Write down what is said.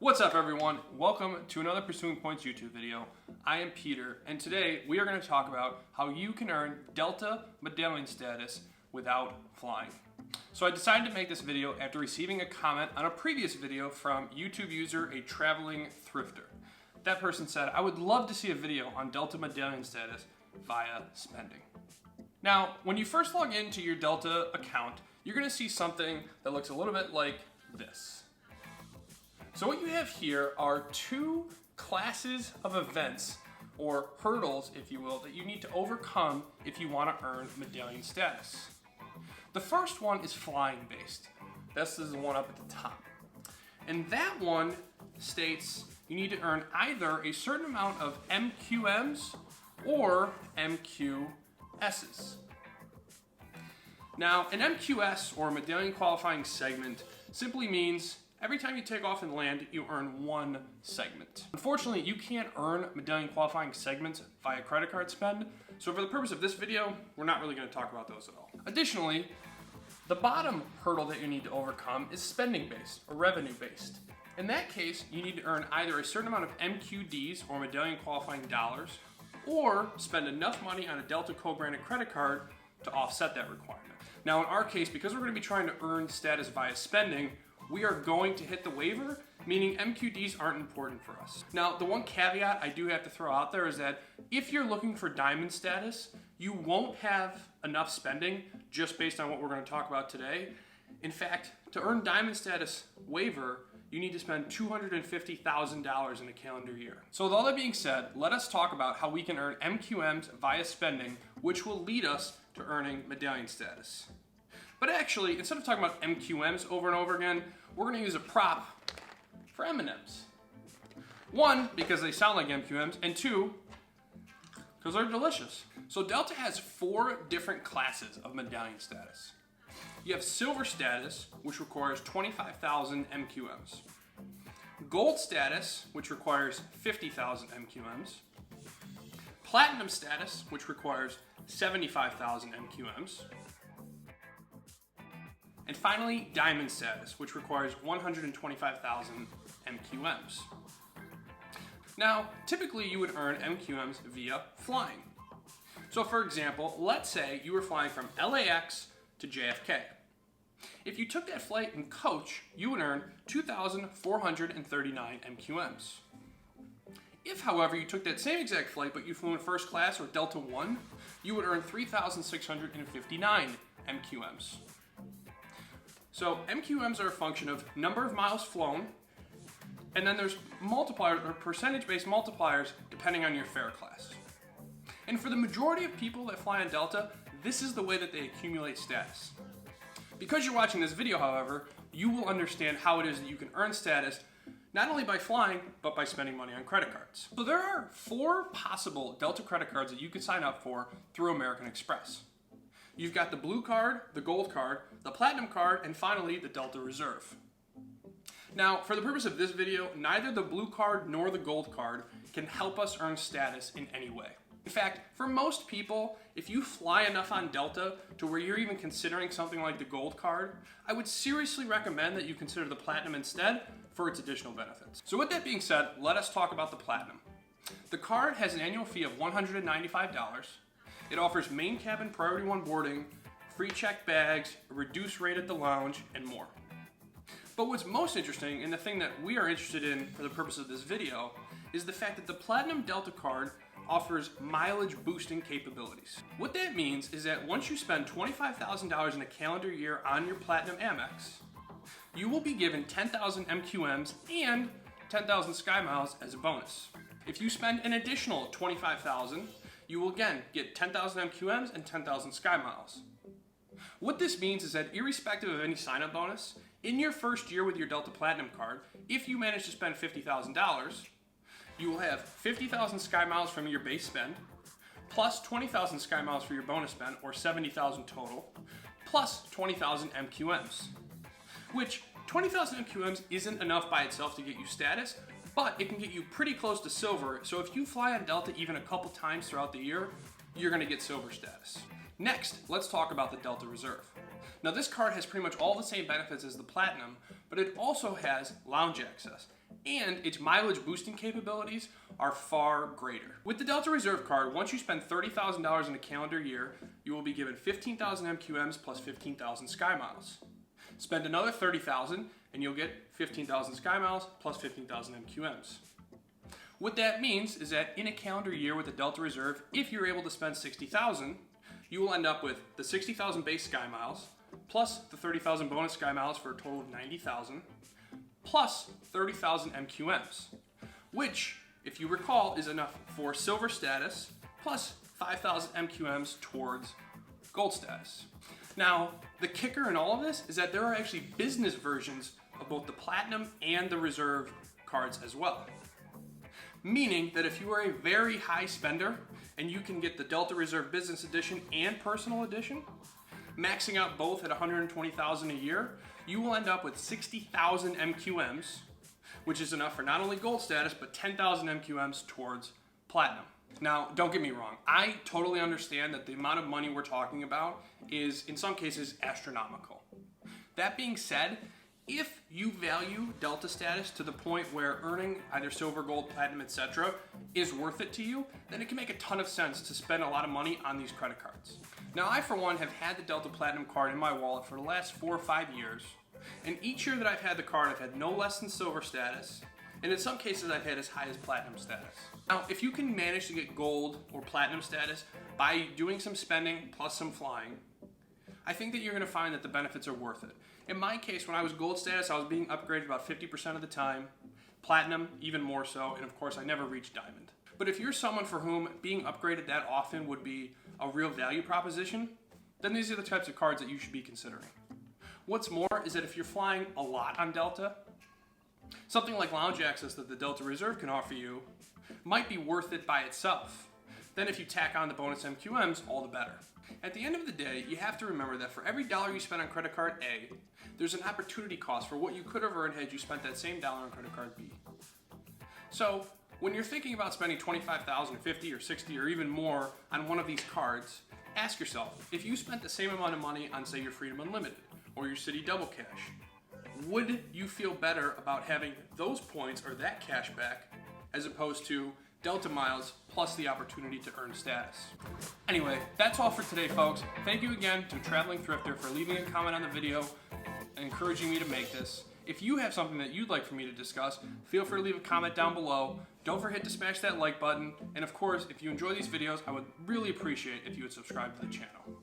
What's up everyone? Welcome to another Pursuing Points YouTube video. I am Peter, and today we are going to talk about how you can earn Delta Medallion status without flying. So I decided to make this video after receiving a comment on a previous video from YouTube user A Traveling Thrifter. That person said, I would love to see a video on Delta Medallion status via spending. Now, when you first log into your Delta account, you're going to see something that looks a little bit like this. So what you have here are two classes of events, or hurdles, if you will, that you need to overcome if you want to earn medallion status. The first one is flying based. This is the one up at the top. And that one states you need to earn either a certain amount of M&Ms or MQSs. Now, an MQS, or medallion qualifying segment, simply means every time you take off and land, you earn one segment. Unfortunately, you can't earn medallion qualifying segments via credit card spend, so for the purpose of this video, we're not really going to talk about those at all. Additionally, the bottom hurdle that you need to overcome is spending based, or revenue based. In that case, you need to earn either a certain amount of MQDs, or medallion qualifying dollars, or spend enough money on a Delta co-branded credit card to offset that requirement. Now in our case, because we're going to be trying to earn status via spending, we are going to hit the waiver, meaning MQDs aren't important for us. Now, the one caveat I do have to throw out there is that if you're looking for diamond status, you won't have enough spending just based on what we're going to talk about today. In fact, to earn diamond status waiver, you need to spend $250,000 in a calendar year. So with all that being said, let us talk about how we can earn MQMs via spending, which will lead us to earning medallion status. But actually, instead of talking about MQMs over and over again, we're going to use a prop for M&Ms. One, because they sound like MQMs, and two, because they're delicious. So Delta has 4 different classes of medallion status. You have silver status, which requires 25,000 MQMs. Gold status, which requires 50,000 MQMs. Platinum status, which requires 75,000 MQMs. And finally, diamond status, which requires 125,000 MQMs. Now, typically you would earn MQMs via flying. So for example, let's say you were flying from LAX to JFK. If you took that flight in coach, you would earn 2,439 MQMs. If, however, you took that same exact flight but you flew in first class or Delta One, you would earn 3,659 MQMs. So MQMs are a function of number of miles flown, and then there's multipliers or percentage-based multipliers depending on your fare class. And for the majority of people that fly on Delta, this is the way that they accumulate status. Because you're watching this video, however, you will understand how it is that you can earn status not only by flying, but by spending money on credit cards. So there are 4 possible Delta credit cards that you can sign up for through American Express. You've got the blue card, the gold card, the platinum card, and finally the Delta Reserve. Now, for the purpose of this video, neither the blue card nor the gold card can help us earn status in any way. In fact, for most people, if you fly enough on Delta to where you're even considering something like the gold card, I would seriously recommend that you consider the platinum instead for its additional benefits. So with that being said, let us talk about the platinum. The card has an annual fee of $195. It offers main cabin priority 1 boarding, free checked bags, a reduced rate at the lounge, and more. But what's most interesting, and the thing that we are interested in for the purpose of this video, is the fact that the Platinum Delta card offers mileage boosting capabilities. What that means is that once you spend $25,000 in a calendar year on your Platinum Amex, you will be given 10,000 MQMs and 10,000 Sky Miles as a bonus. If you spend an additional $25,000, you will again get 10,000 MQMs and 10,000 Sky Miles. What this means is that irrespective of any sign-up bonus, in your first year with your Delta Platinum card, if you manage to spend $50,000, you will have 50,000 Sky Miles from your base spend, plus 20,000 Sky Miles for your bonus spend, or 70,000 total, plus 20,000 MQMs. Which 20,000 MQMs isn't enough by itself to get you status, but it can get you pretty close to silver, so if you fly on Delta even a couple times throughout the year, you're going to get silver status. Next, let's talk about the Delta Reserve. Now this card has pretty much all the same benefits as the Platinum, but it also has lounge access and its mileage boosting capabilities are far greater. With the Delta Reserve card, once you spend $30,000 in a calendar year, you will be given 15,000 MQMs plus 15,000 Sky Miles. Spend another $30,000 and you'll get 15,000 Sky Miles plus 15,000 MQMs. What that means is that in a calendar year with the Delta Reserve, if you're able to spend $60,000, you will end up with the 60,000 base Sky Miles, plus the 30,000 bonus Sky Miles for a total of 90,000, plus 30,000 MQMs, which, if you recall, is enough for silver status, plus 5,000 MQMs towards gold status. Now, the kicker in all of this is that there are actually business versions of both the Platinum and the Reserve cards as well. Meaning that if you are a very high spender and you can get the Delta Reserve Business Edition and Personal Edition, maxing out both at $120,000 a year, you will end up with 60,000 MQMs, which is enough for not only gold status, but 10,000 MQMs towards platinum. Now, don't get me wrong, I totally understand that the amount of money we're talking about is, in some cases, astronomical. That being said, if you value Delta status to the point where earning either silver, gold, platinum, etc. is worth it to you, then it can make a ton of sense to spend a lot of money on these credit cards. Now, I, for one, have had the Delta Platinum card in my wallet for the last 4 or 5 years, and each year that I've had the card, I've had no less than silver status, and in some cases, I've had as high as platinum status. Now, if you can manage to get gold or platinum status by doing some spending plus some flying, I think that you're going to find that the benefits are worth it. In my case, when I was gold status, I was being upgraded about 50% of the time, platinum even more so, and of course, I never reached diamond. But if you're someone for whom being upgraded that often would be a real value proposition, then these are the types of cards that you should be considering. What's more is that if you're flying a lot on Delta, something like lounge access that the Delta Reserve can offer you might be worth it by itself. Then if you tack on the bonus MQMs, all the better. At the end of the day, you have to remember that for every dollar you spend on credit card A, there's an opportunity cost for what you could have earned had you spent that same dollar on credit card B. So, when you're thinking about spending $25,000, $50,000, or $60,000, or even more on one of these cards, ask yourself, if you spent the same amount of money on, say, your Freedom Unlimited or your City Double Cash, would you feel better about having those points or that cash back as opposed to Delta miles plus the opportunity to earn status? Anyway, that's all for today, folks. Thank you again to Traveling Thrifter for leaving a comment on the video and encouraging me to make this. If you have something that you'd like for me to discuss, feel free to leave a comment down below. Don't forget to smash that like button. And of course, if you enjoy these videos, I would really appreciate if you would subscribe to the channel.